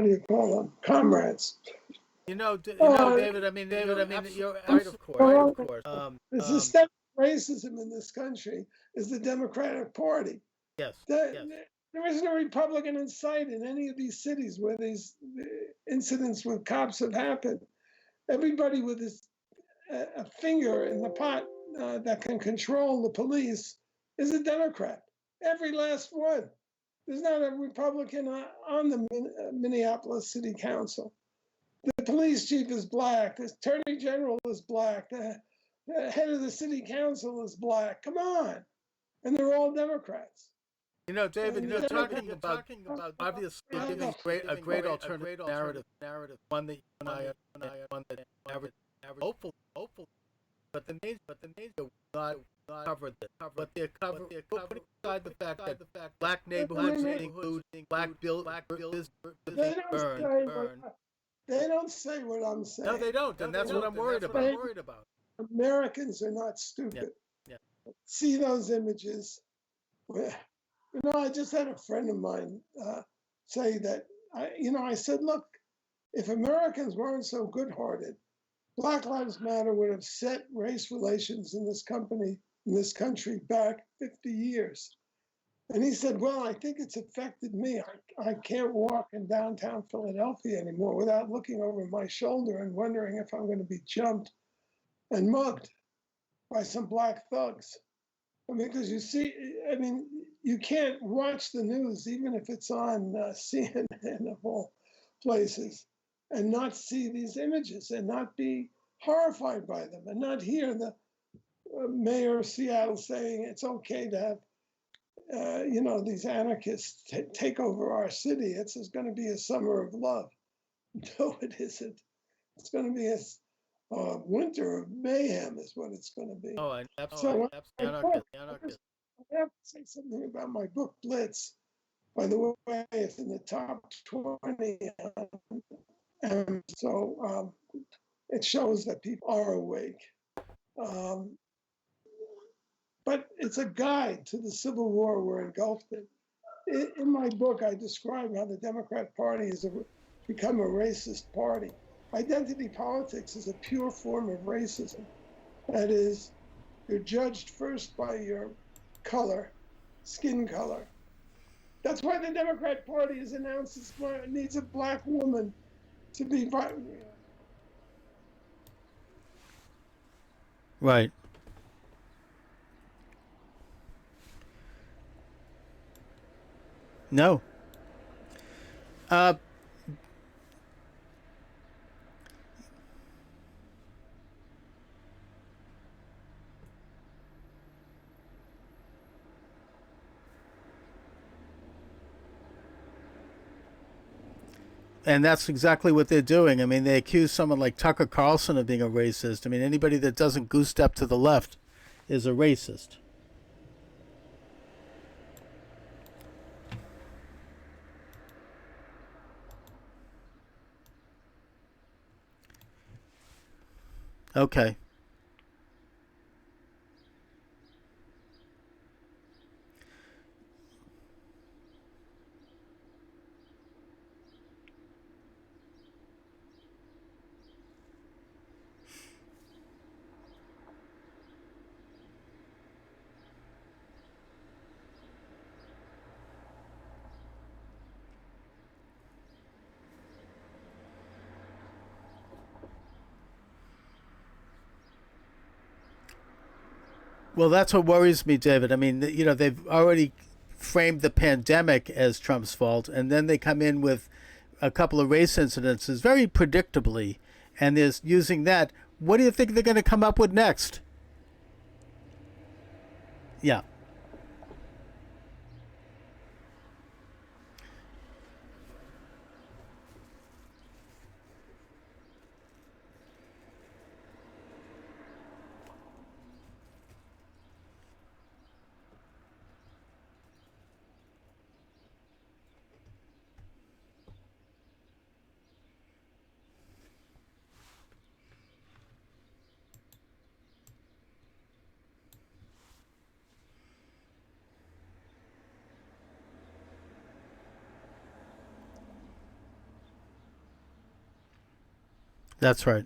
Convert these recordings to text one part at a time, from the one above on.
do you call them, comrades. David. You're right, of course, right, of The course. systemic racism in this country is the Democratic Party. Yes, yes. There isn't a Republican in sight in any of these cities where these incidents with cops have happened. Everybody with a finger in the pot that can control the police is a Democrat. Every last one. There's not a Republican on the Minneapolis City Council. The police chief is black. The attorney general is black. The head of the city council is black. Come on. And they're all Democrats. David, And talking about obviously giving a great alternative narrative, one that you and I are one that average, hopeful, but the major will not cover this. But they're putting aside the fact that black neighborhoods being looted, black buildings they being don't burned. say they don't say what I'm saying. No, they don't, and that's what I'm worried about. Americans are not stupid. Yeah. See those images. I just had a friend of mine say that, I said, look, if Americans weren't so good-hearted, Black Lives Matter would have set race relations in this country back 50 years. And he said, well, I think it's affected me. I can't walk in downtown Philadelphia anymore without looking over my shoulder and wondering if I'm going to be jumped and mugged by some black thugs. Because you can't watch the news, even if it's on CNN of all places, and not see these images and not be horrified by them and not hear the mayor of Seattle saying it's okay to have, these anarchists take over our city. It's going to be a summer of love. No, it isn't. It's going to be a winter of mayhem is what it's going to be. Oh, So anarchist. I have to say something about my book, Blitz. By the way, it's in the top 20. And so it shows that people are awake. But it's a guide to the Civil War we're engulfed in. In my book, I describe how the Democrat Party has become a racist party. Identity politics is a pure form of racism. That is, you're judged first by your color, skin color. That's why the Democrat Party has announced it needs a black woman to be. Right. No. Uh, And that's exactly what they're doing. I mean, they accuse someone like Tucker Carlson of being a racist. I mean, anybody that doesn't goose step to the left is a racist. Okay. Well, that's what worries me, David. I mean, they've already framed the pandemic as Trump's fault, and then they come in with a couple of race incidences very predictably, and is using that. What do you think they're going to come up with next? Yeah. That's right.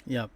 Yep.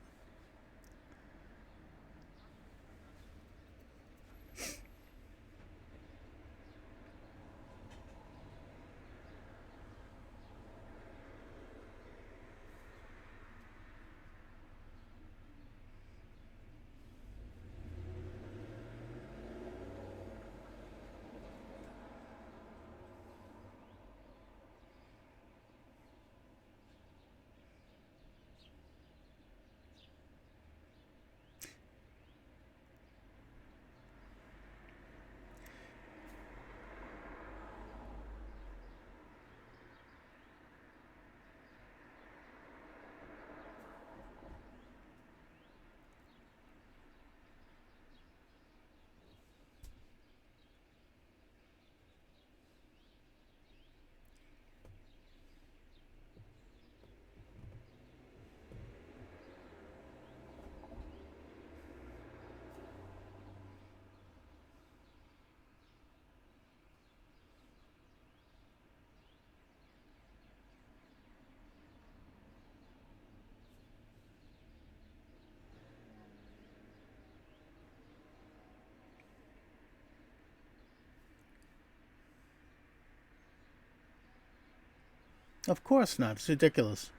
Of course not. It's ridiculous.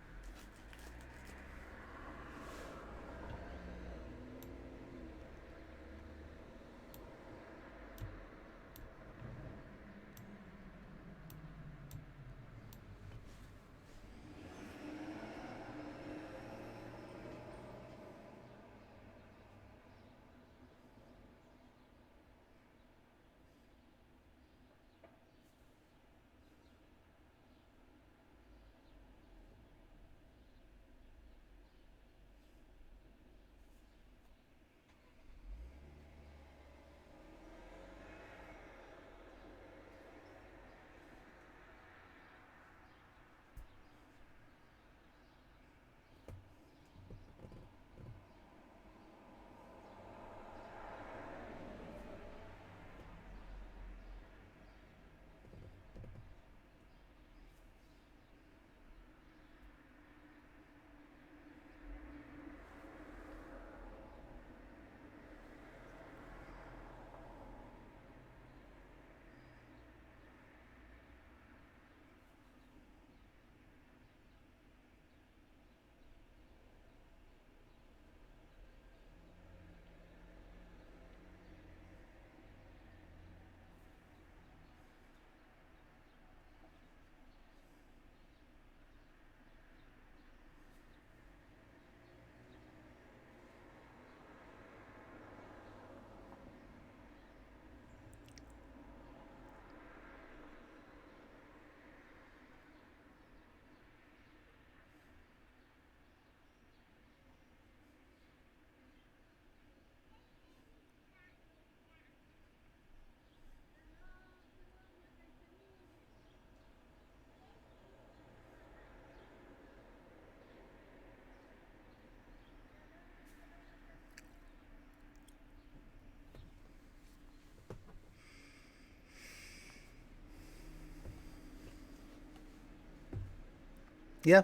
Yeah,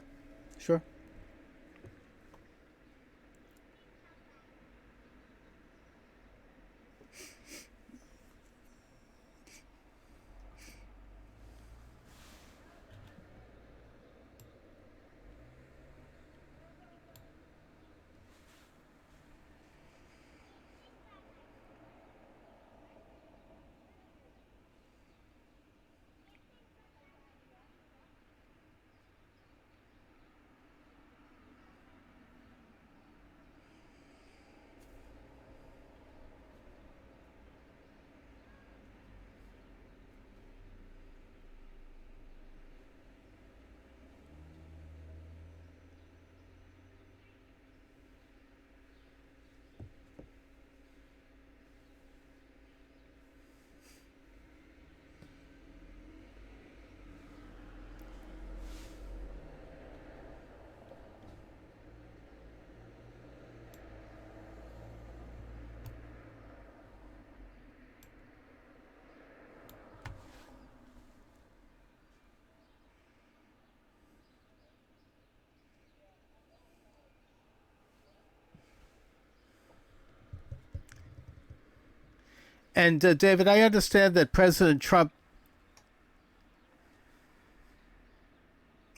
sure. And David, I understand that President Trump.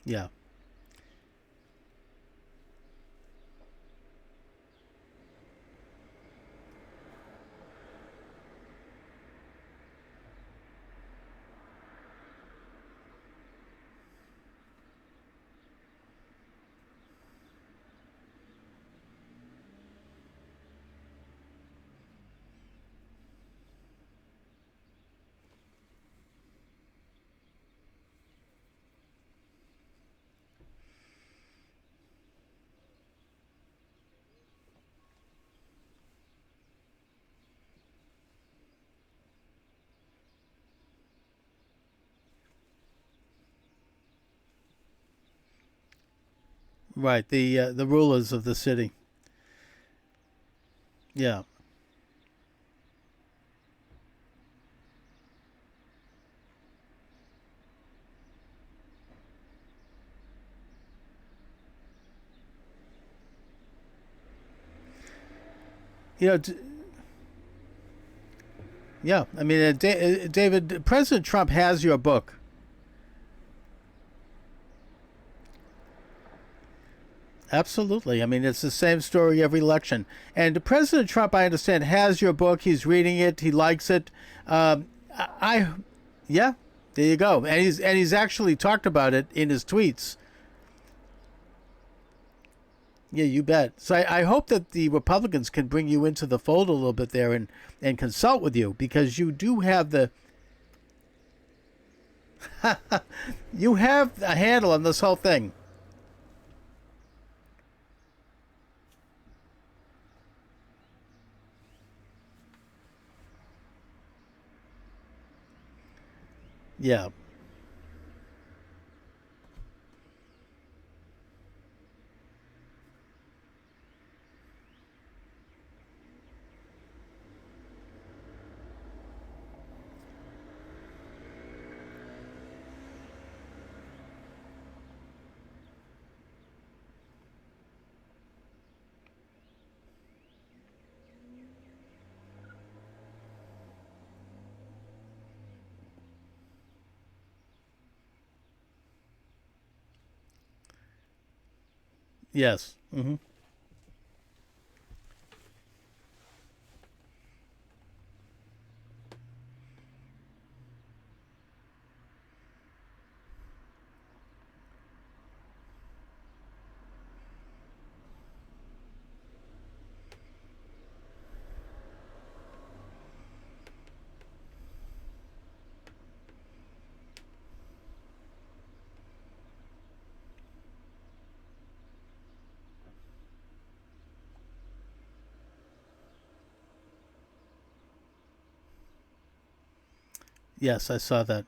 Yeah. Right. The rulers of the city. Yeah. You know. Yeah. I mean, David, President Trump has your book. Absolutely. I mean, it's the same story every election. And President Trump, I understand, has your book. He's reading it. He likes it. I, yeah, there you go. And he's actually talked about it in his tweets. Yeah, you bet. So I hope that the Republicans can bring you into the fold a little bit there and consult with you, because you do have you have a handle on this whole thing. Yeah. Yes. Yes, I saw that.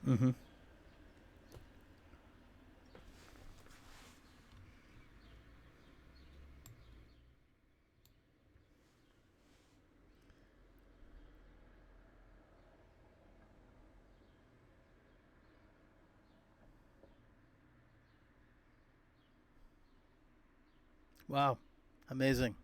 Mm-hmm. Wow. Amazing.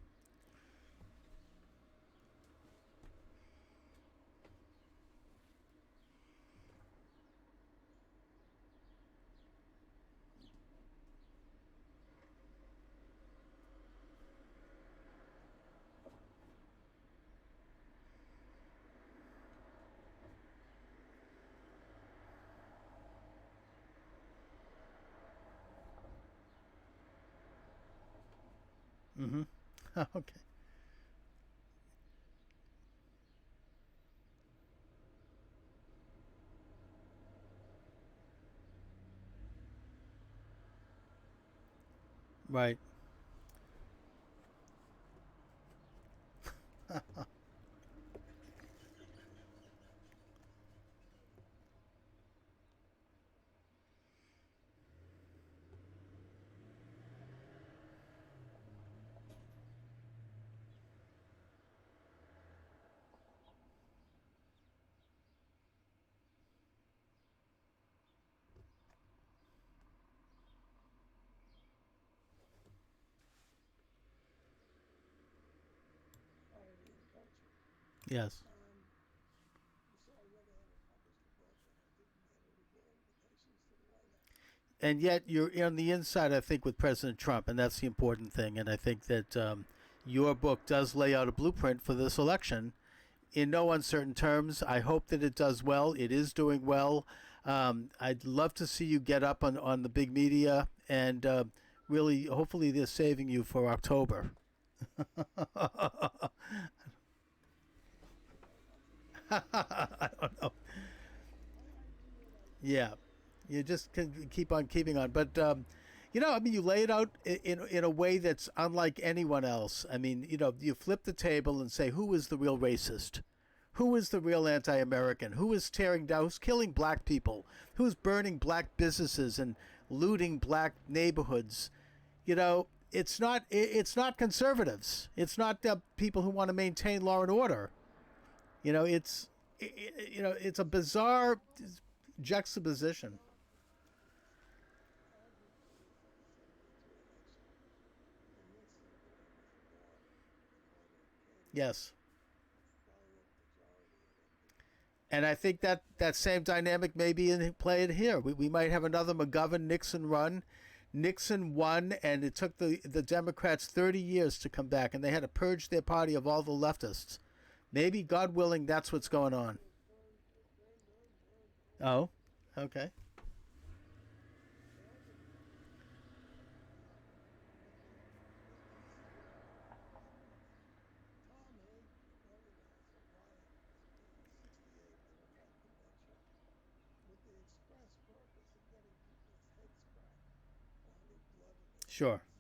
Mm-hmm. Okay. Right. Quality in culture. Yes. So I went ahead and published the book, and I didn't get any real invitations to the White House. And yet you're on the inside, I think, with President Trump, and that's the important thing. And I think that your book does lay out a blueprint for this election in no uncertain terms. I hope that it does well. It is doing well. I'd love to see you get up on the big media and really, hopefully, they're saving you for October. I don't know. I do what I do. Yeah, you just can keep on keeping on. But I mean, you lay it out in a way that's unlike anyone else. I mean, you flip the table and say, who is the real racist? Who is the real anti-American? Who is tearing down? Who's killing black people? Who's burning black businesses and looting black neighborhoods? It's not conservatives. It's not people who want to maintain law and order. It's a bizarre juxtaposition. Well, arguably, it's like a 72 election, and Nixon going with a dog and a minor kid is Yes. silent majority elected. And I think that same dynamic may be in play here. We might have another McGovern Nixon run. Nixon won, and it took the Democrats 30 years to come back, and they had to purge their party of all the leftists. Maybe, God willing, that's what's going on. Burn. Oh, okay. They are going to burn. But this is what happens. Tom Hagen organized a riot at the '68 Democrat convention with the express purpose of getting people's heads cracked, finding blood in their Sure. pants.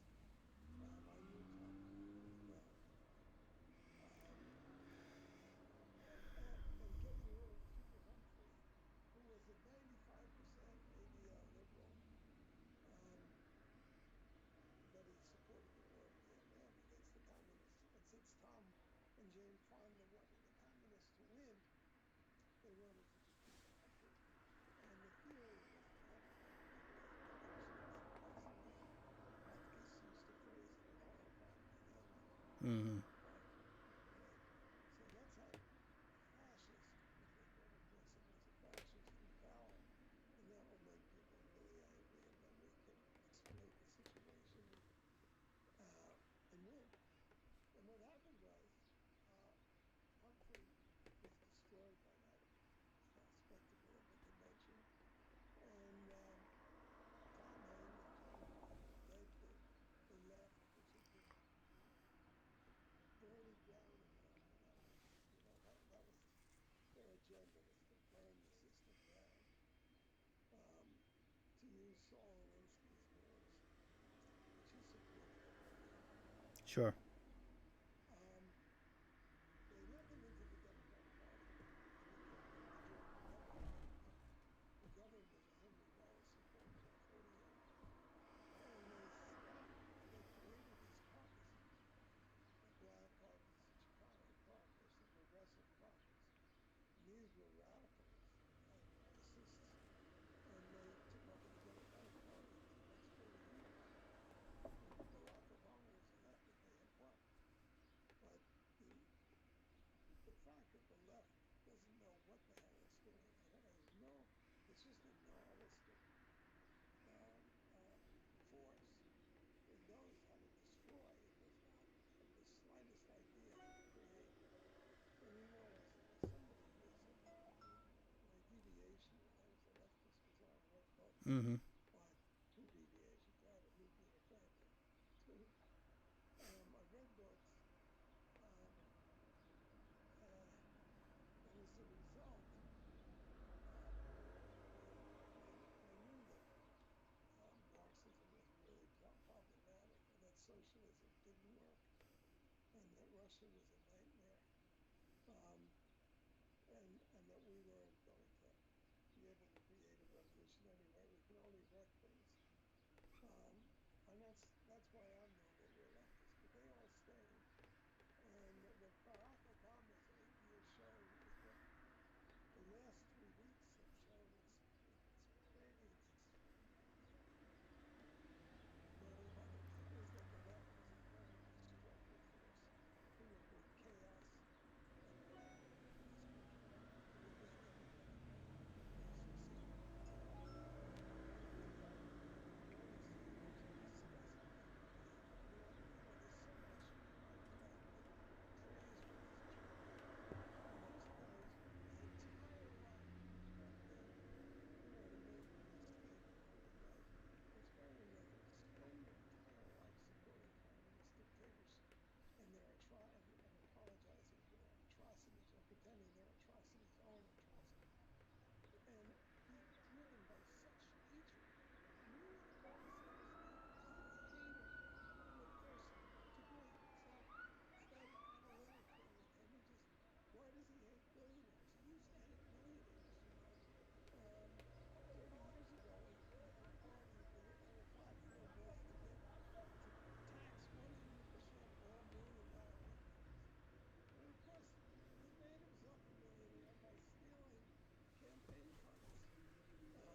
I knew Tom Hagen pretty well. Um, and getting rid of Hubert Humphrey, who was at 95% maybe a liberal, um, but he supported the war in Vietnam against the communists. But since Tom and Jane Fonda wanted the communists to win, they wanted to defeat Humphrey. And the theory was that the election of that president, leftists used to phrase it, horrified the hell out of him. Hmm. Okay, so let's have a fascist, if they call Nixon was a fascist, in power, and that will make people really angry, and then we can exploit the situation uh, and win. And what happened was uh, Humphrey was destroyed by that spectacle of the convention, and Tom Hagen and John Fonda led the left, which had been burning down America. That was their agenda, was to burn the system down. To use Saul Alinsky's words, which he supported openly. Sure. Um, they led them into the Democratic Party and became the majority Democrat. McGovern was a Henry Wallace supporter for 40 years. And they created these caucuses, the Black Caucus, the Chicago Caucus, the Progressive Caucus. And these were radicals and racists, and they took over the Democratic Party for the next 40 years. When Barack Obama was elected, they had won. But the the fact that the left doesn't know what the hell it's doing, it has no, it's just a nihilistic force. It knows how to destroy. It does not have the slightest idea how to create. And as somebody here said to me, my deviation when I was a leftist was I read books Hmm. on two deviations. I had a nuclear family, two.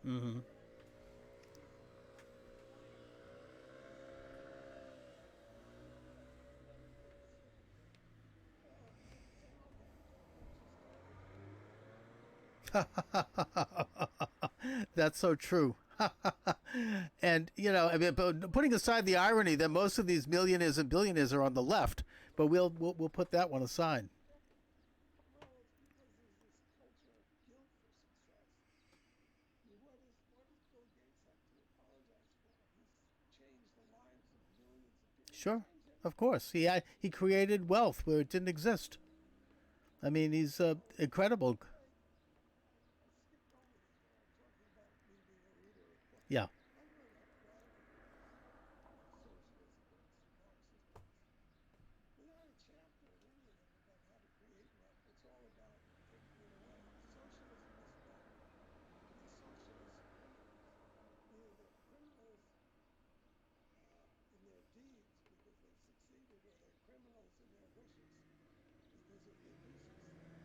Mm-hmm. That's so true. And I mean, but putting aside the irony that most of these millionaires and billionaires are on the left, but we'll put that one aside. Well, it's because there's this culture of guilt for success. I mean, what does Bill Gates have to apologize for? He's changed the lives of millions of people. He Sure, changed of everything. course. He created wealth where it didn't exist. I mean, he's incredible. I skipped over this while I'm talking about me being a reader of books. Yeah. I learned how to write in socialist books, Marxist books. There's not a chapter in any of them about how to create wealth. It's all about taking it away. Socialism is about the socialist criminals. Either they're criminals in their deeds because they've succeeded, or they're criminals in their wishes because of the abuses that's going to be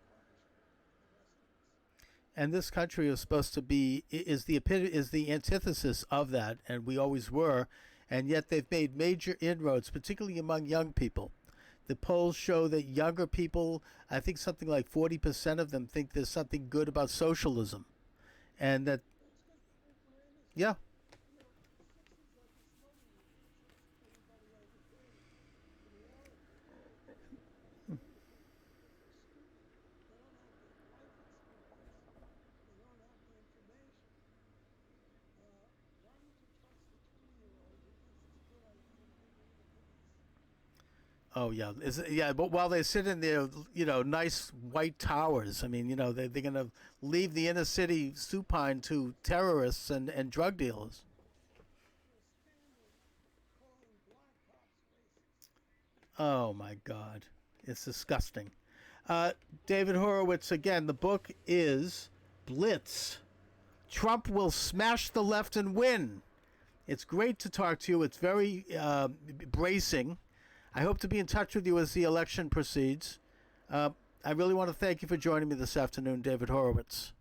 profit and punishment and the rest of this. And this country is supposed to be is the antithesis of that, and we always were, and yet they've made major inroads, particularly among young people. The polls show that younger people, I think something like 40% of them think there's something good about socialism, and that It's because they think we're innocent. yeah. In the 60s, like this money movement, it's as if everybody over 30. In reality, everybody's innocent because they're stupid. They don't have the life experience. They don't have the information. Why would you trust a 20-year-old who thinks it's a good idea to give away the police? Oh yeah, yeah. But while they sit in their nice white towers, I mean they're gonna leave the inner city supine to terrorists and drug dealers. They're standing calling black cops racist. Oh my God, it's disgusting. Uh, David Horowitz again. The book is Blitz. Trump will smash the left and win. It's great to talk to you. It's very bracing. I hope to be in touch with you as the election proceeds. I really want to thank you for joining me this afternoon, David Horowitz.